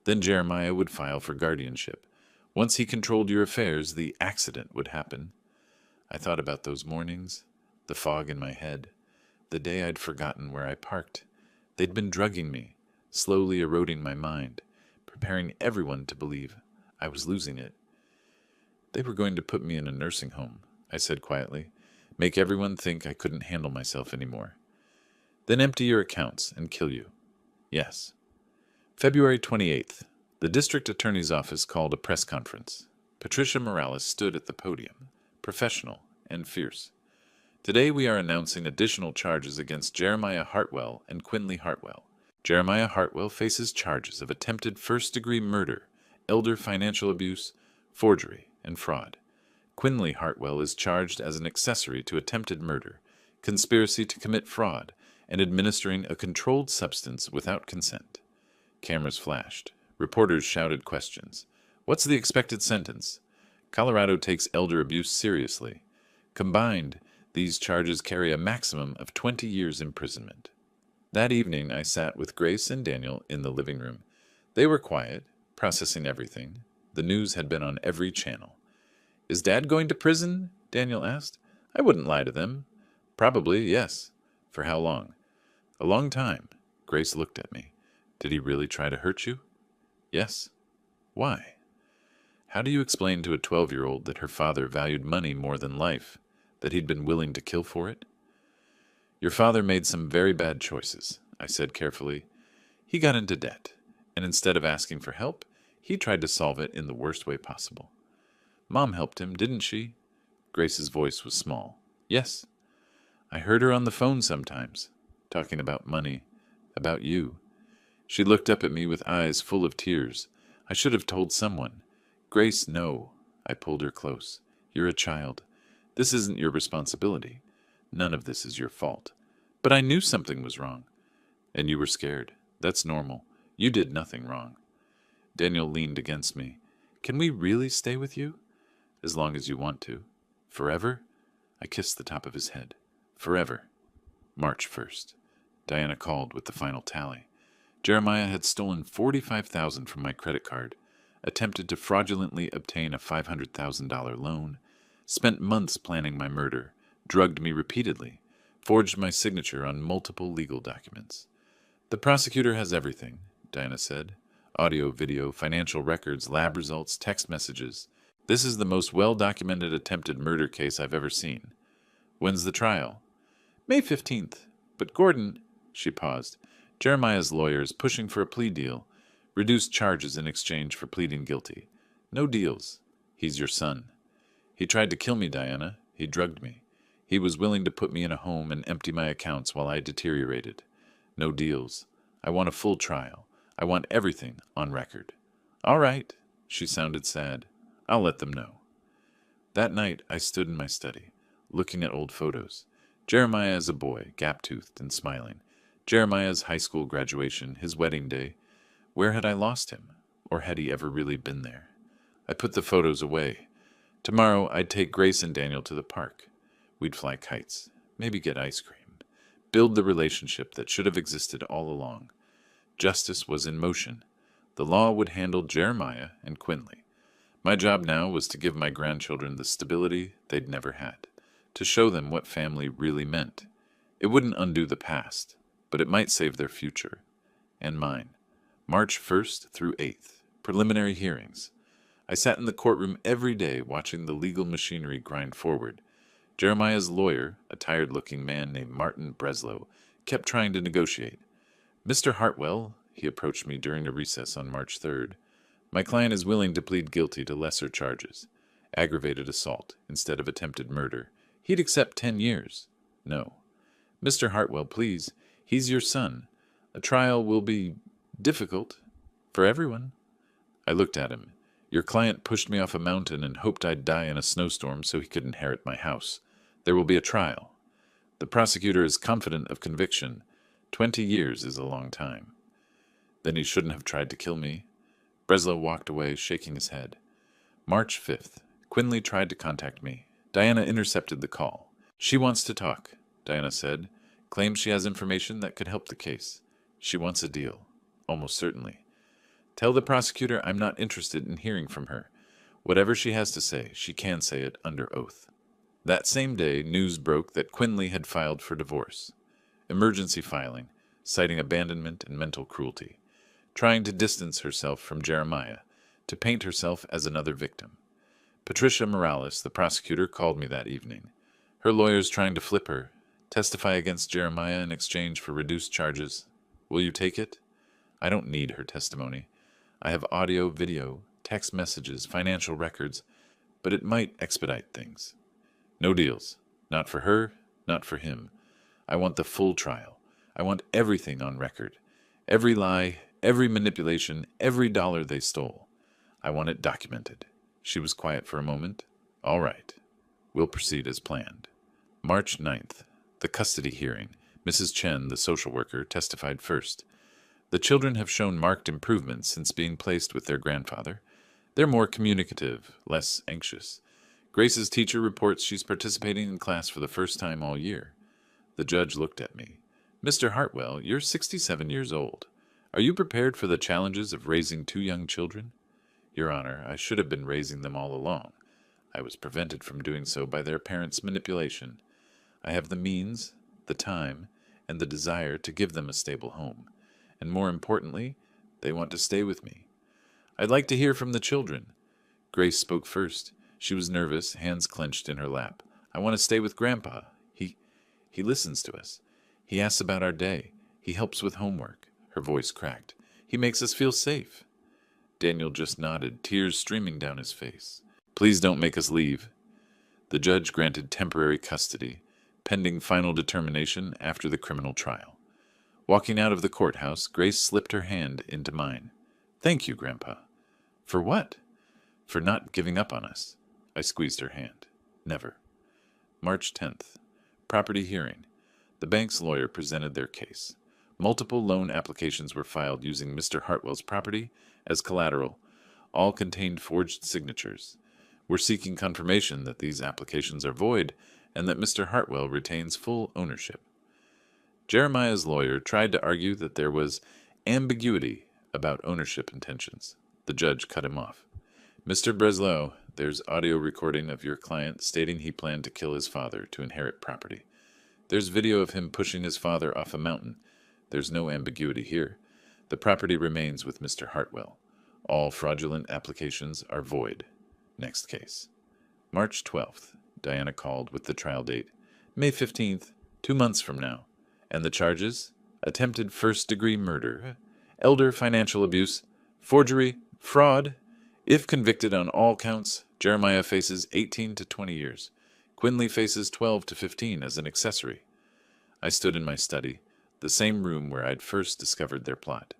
Then Jeremiah would file for guardianship. Once he controlled your affairs, the accident would happen. I thought about those mornings, the fog in my head, the day I'd forgotten where I parked. They'd been drugging me, slowly eroding my mind, preparing everyone to believe I was losing it. They were going to put me in a nursing home, I said quietly, make everyone think I couldn't handle myself anymore. Then empty your accounts and kill you. Yes. February 28th. The district attorney's office called a press conference. Patricia Morales stood at the podium, professional and fierce. Today we are announcing additional charges against Jeremiah Hartwell and Quinley Hartwell. Jeremiah Hartwell faces charges of attempted first-degree murder, elder financial abuse, forgery, and fraud. Quinley Hartwell is charged as an accessory to attempted murder, conspiracy to commit fraud, and administering a controlled substance without consent. Cameras flashed. Reporters shouted questions. What's the expected sentence? Colorado takes elder abuse seriously. Combined, these charges carry a maximum of 20 years imprisonment. That evening, I sat with Grace and Daniel in the living room. They were quiet, processing everything. The news had been on every channel. Is Dad going to prison? Daniel asked. I wouldn't lie to them. Probably, yes. For how long? A long time. Grace looked at me. Did he really try to hurt you? Yes. Why? How do you explain to a 12-year-old that her father valued money more than life, that he'd been willing to kill for it? Your father made some very bad choices, I said carefully. He got into debt, and instead of asking for help, he tried to solve it in the worst way possible. Mom helped him, didn't she? Grace's voice was small. Yes. I heard her on the phone sometimes, talking about money, about you. She looked up at me with eyes full of tears. I should have told someone. Grace, no. I pulled her close. You're a child. This isn't your responsibility. None of this is your fault. But I knew something was wrong. And you were scared. That's normal. You did nothing wrong. Daniel leaned against me. Can we really stay with you? As long as you want to. Forever? I kissed the top of his head. Forever. March 1st. Diana called with the final tally. Jeremiah had stolen $45,000 from my credit card, attempted to fraudulently obtain a $500,000 loan, spent months planning my murder, drugged me repeatedly, forged my signature on multiple legal documents. The prosecutor has everything, Diana said. Audio, video, financial records, lab results, text messages. This is the most well-documented attempted murder case I've ever seen. When's the trial? May 15th. But Gordon, she paused. Jeremiah's lawyers pushing for a plea deal. Reduced charges in exchange for pleading guilty. No deals. He's your son. He tried to kill me, Diana. He drugged me. He was willing to put me in a home and empty my accounts while I deteriorated. No deals. I want a full trial. I want everything on record. All right. She sounded sad. I'll let them know. That night, I stood in my study, looking at old photos. Jeremiah as a boy, gap-toothed and smiling. Jeremiah's high school graduation, his wedding day. Where had I lost him? Or had he ever really been there? I put the photos away. Tomorrow, I'd take Grace and Daniel to the park. We'd fly kites, maybe get ice cream. Build the relationship that should have existed all along. Justice was in motion. The law would handle Jeremiah and Quinley. My job now was to give my grandchildren the stability they'd never had, to show them what family really meant. It wouldn't undo the past, but it might save their future. And mine. March 1st through 8th. Preliminary hearings. I sat in the courtroom every day watching the legal machinery grind forward. Jeremiah's lawyer, a tired-looking man named Martin Breslow, kept trying to negotiate. Mr. Hartwell, he approached me during a recess on March 3rd. My client is willing to plead guilty to lesser charges. Aggravated assault instead of attempted murder. He'd accept 10 years. No. Mr. Hartwell, please. He's your son. A trial will be difficult for everyone. I looked at him. Your client pushed me off a mountain and hoped I'd die in a snowstorm so he could inherit my house. There will be a trial. The prosecutor is confident of conviction. 20 years is a long time. Then he shouldn't have tried to kill me. Breslow walked away, shaking his head. March 5th. Quinley tried to contact me. Diana intercepted the call. She wants to talk, Diana said. Claims she has information that could help the case. She wants a deal. Almost certainly. Tell the prosecutor I'm not interested in hearing from her. Whatever she has to say, she can say it under oath. That same day, news broke that Quinley had filed for divorce. Emergency filing, citing abandonment and mental cruelty. Trying to distance herself from Jeremiah, to paint herself as another victim. Patricia Morales, the prosecutor, called me that evening. Her lawyer's trying to flip her, testify against Jeremiah in exchange for reduced charges. Will you take it? I don't need her testimony. I have audio, video, text messages, financial records, but it might expedite things. No deals. Not for her, not for him. I want the full trial. I want everything on record. Every lie, every manipulation, every dollar they stole. I want it documented. She was quiet for a moment. All right. We'll proceed as planned. March 9th. The custody hearing. Mrs. Chen, the social worker, testified first. The children have shown marked improvements since being placed with their grandfather. They're more communicative, less anxious. Grace's teacher reports she's participating in class for the first time all year. The judge looked at me. Mr. Hartwell, you're 67 years old. Are you prepared for the challenges of raising 2 young children? Your Honor, I should have been raising them all along. I was prevented from doing so by their parents' manipulation. I have the means, the time, and the desire to give them a stable home. And more importantly, they want to stay with me. I'd like to hear from the children. Grace spoke first. She was nervous, hands clenched in her lap. I want to stay with Grandpa. He listens to us. He asks about our day. He helps with homework. Her voice cracked. He makes us feel safe. Daniel just nodded, tears streaming down his face. Please don't make us leave. The judge granted temporary custody, pending final determination after the criminal trial. Walking out of the courthouse, Grace slipped her hand into mine. Thank you, Grandpa. For what? For not giving up on us. I squeezed her hand. Never. March 10th. Property hearing. The bank's lawyer presented their case. Multiple loan applications were filed using Mr. Hartwell's property as collateral. All contained forged signatures. We're seeking confirmation that these applications are void and that Mr. Hartwell retains full ownership. Jeremiah's lawyer tried to argue that there was ambiguity about ownership intentions. The judge cut him off. Mr. Breslow, there's audio recording of your client stating he planned to kill his father to inherit property. There's video of him pushing his father off a mountain. There's no ambiguity here. The property remains with Mr. Hartwell. All fraudulent applications are void. Next case. March 12th. Diana called with the trial date. May 15th, 2 months from now. And the charges? Attempted first-degree murder, elder financial abuse, forgery, fraud. If convicted on all counts, Jeremiah faces 18 to 20 years. Quinley faces 12 to 15 as an accessory. I stood in my study, the same room where I'd first discovered their plot.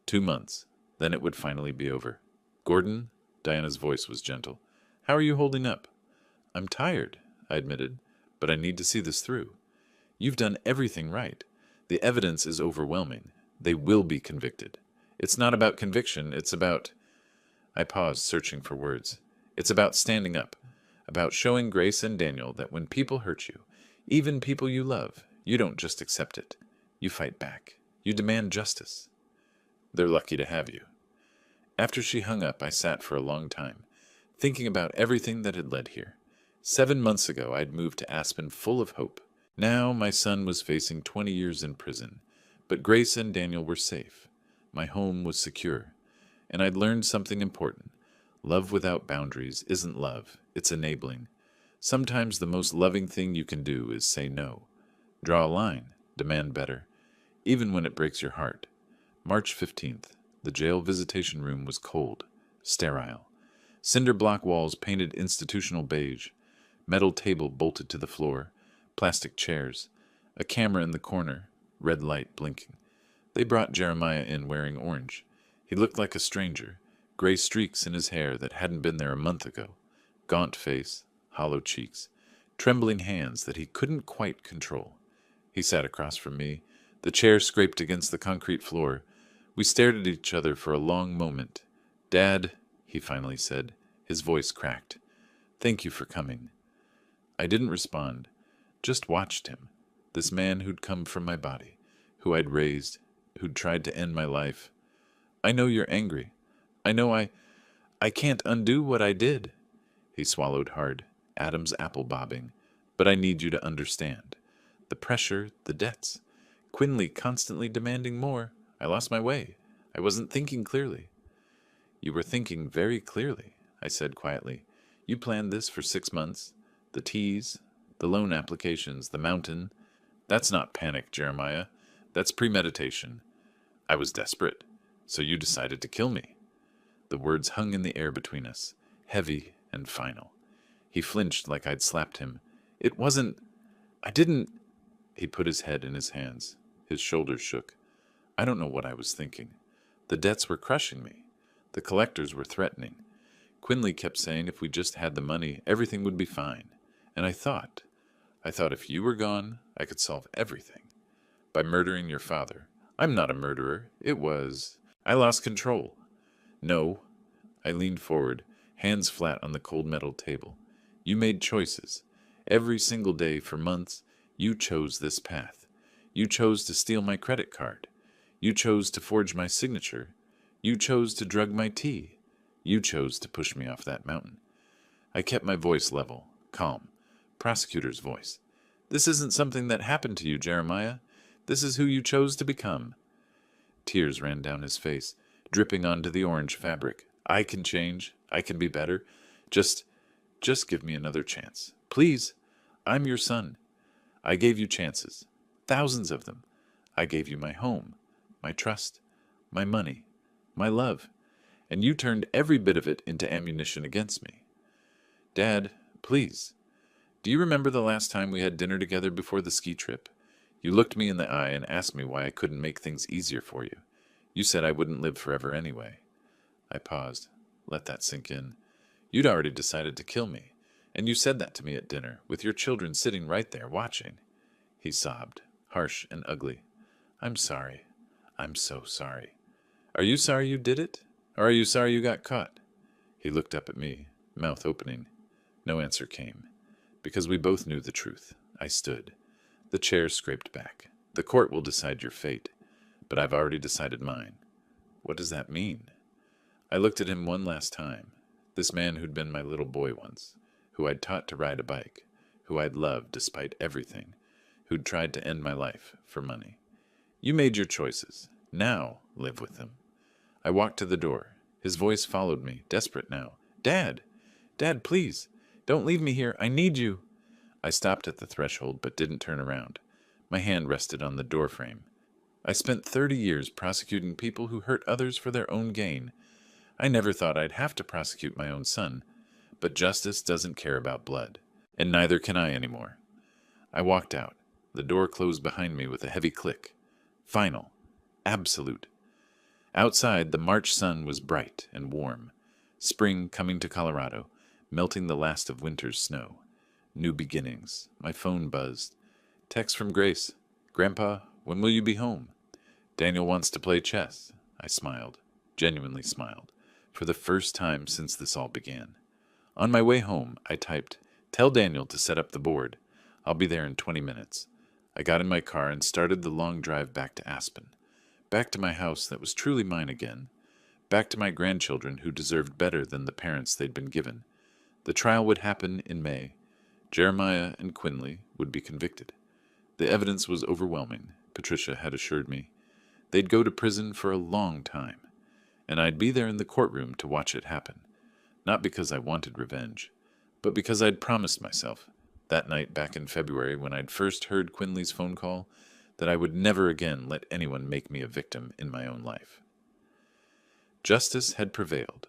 2 months, then it would finally be over. Gordon, Diana's voice was gentle. How are you holding up? I'm tired, I admitted, but I need to see this through. You've done everything right. The evidence is overwhelming. They will be convicted. It's not about conviction, it's about... I paused, searching for words. It's about standing up, about showing Grace and Daniel that when people hurt you, even people you love, you don't just accept it. You fight back. You demand justice. They're lucky to have you. After she hung up, I sat for a long time, thinking about everything that had led here. 7 months ago, I'd moved to Aspen full of hope. Now my son was facing 20 years in prison, but Grace and Daniel were safe. My home was secure. And I'd learned something important. Love without boundaries isn't love, it's enabling. Sometimes the most loving thing you can do is say no. Draw a line, demand better, even when it breaks your heart. March 15th, the jail visitation room was cold, sterile. Cinder block walls painted institutional beige, metal table bolted to the floor, plastic chairs, a camera in the corner, red light blinking. They brought Jeremiah in wearing orange. He looked like a stranger, gray streaks in his hair that hadn't been there a month ago, gaunt face, hollow cheeks, trembling hands that he couldn't quite control. He sat across from me. The chair scraped against the concrete floor. We stared at each other for a long moment. "Dad," he finally said, his voice cracked. "Thank you for coming." I didn't respond, just watched him, this man who'd come from my body, who I'd raised, who'd tried to end my life. "I know you're angry. I know I can't undo what I did." He swallowed hard, Adam's apple bobbing. "But I need you to understand. The pressure, the debts. Quinley constantly demanding more. I lost my way. I wasn't thinking clearly." "You were thinking very clearly," I said quietly. "You planned this for 6 months. The teas, the loan applications, the mountain. That's not panic, Jeremiah. That's premeditation. I was desperate, so you decided to kill me." The words hung in the air between us, heavy and final. He flinched like I'd slapped him. "It wasn't... I didn't..." He put his head in his hands. His shoulders shook. I don't know what I was thinking. The debts were crushing me. The collectors were threatening. Quinley kept saying if we just had the money, everything would be fine. And I thought if you were gone, I could solve everything. By murdering your father. I'm not a murderer. I lost control. No. I leaned forward, hands flat on the cold metal table. You made choices. Every single day for months, you chose this path. You chose to steal my credit card. You chose to forge my signature. You chose to drug my tea. You chose to push me off that mountain. I kept my voice level, calm, prosecutor's voice. "This isn't something that happened to you, Jeremiah. This is who you chose to become." Tears ran down his face, dripping onto the orange fabric. "I can change. I can be better. Just give me another chance. Please. I'm your son. I gave you chances. Thousands of them. I gave you my home, my trust, my money, my love. And you turned every bit of it into ammunition against me. Dad, please. Do you remember the last time we had dinner together before the ski trip? You looked me in the eye and asked me why I couldn't make things easier for you. You said I wouldn't live forever anyway." I paused. Let that sink in. "You'd already decided to kill me, and you said that to me at dinner, with your children sitting right there watching." He sobbed, harsh and ugly. "I'm sorry. I'm so sorry." "Are you sorry you did it? Or are you sorry you got caught?" He looked up at me, mouth opening. No answer came. Because we both knew the truth. I stood. The chair scraped back. "The court will decide your fate, but I've already decided mine." "What does that mean?" I looked at him one last time. This man who'd been my little boy once, who I'd taught to ride a bike, who I'd loved despite everything, who'd tried to end my life for money. "You made your choices. Now live with them." I walked to the door. His voice followed me, desperate now. "Dad! Dad, please! Don't leave me here. I need you." I stopped at the threshold but didn't turn around. My hand rested on the doorframe. I spent 30 years prosecuting people who hurt others for their own gain. I never thought I'd have to prosecute my own son. But justice doesn't care about blood. And neither can I anymore. I walked out. The door closed behind me with a heavy click. Final. Absolute. Outside, the March sun was bright and warm. Spring coming to Colorado, melting the last of winter's snow. New beginnings. My phone buzzed. Text from Grace. "Grandpa, when will you be home?" "Daniel wants to play chess." I smiled. Genuinely smiled. For the first time since this all began. On my way home, I typed, "Tell Daniel to set up the board. I'll be there in 20 minutes. I got in my car and started the long drive back to Aspen. Back to my house that was truly mine again. Back to my grandchildren who deserved better than the parents they'd been given. The trial would happen in May. Jeremiah and Quinley would be convicted. The evidence was overwhelming, Patricia had assured me. They'd go to prison for a long time, and I'd be there in the courtroom to watch it happen. Not because I wanted revenge, but because I'd promised myself, that night back in February when I'd first heard Quinley's phone call, that I would never again let anyone make me a victim in my own life. Justice had prevailed.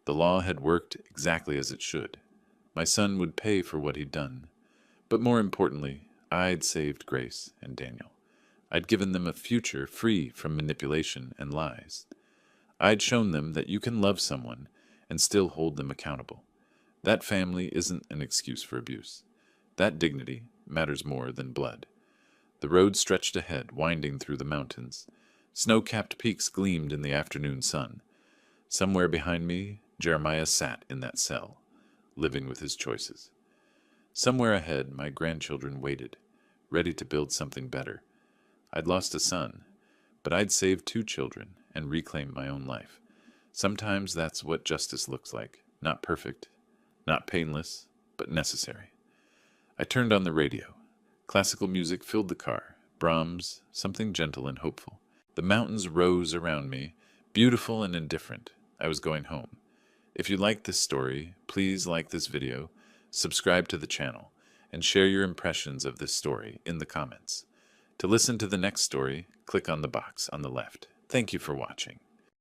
The law had worked exactly as it should. My son would pay for what he'd done. But more importantly, I'd saved Grace and Daniel. I'd given them a future free from manipulation and lies. I'd shown them that you can love someone and still hold them accountable. That family isn't an excuse for abuse. That dignity matters more than blood. The road stretched ahead, winding through the mountains. Snow-capped peaks gleamed in the afternoon sun. Somewhere behind me, Jeremiah sat in that cell, living with his choices. Somewhere ahead, my grandchildren waited, ready to build something better. I'd lost a son, but I'd saved 2 children and reclaimed my own life. Sometimes that's what justice looks like. Not perfect, not painless, but necessary. I turned on the radio. Classical music filled the car. Brahms, something gentle and hopeful. The mountains rose around me, beautiful and indifferent. I was going home. If you liked this story, please like this video, subscribe to the channel, and share your impressions of this story in the comments. To listen to the next story, click on the box on the left. Thank you for watching.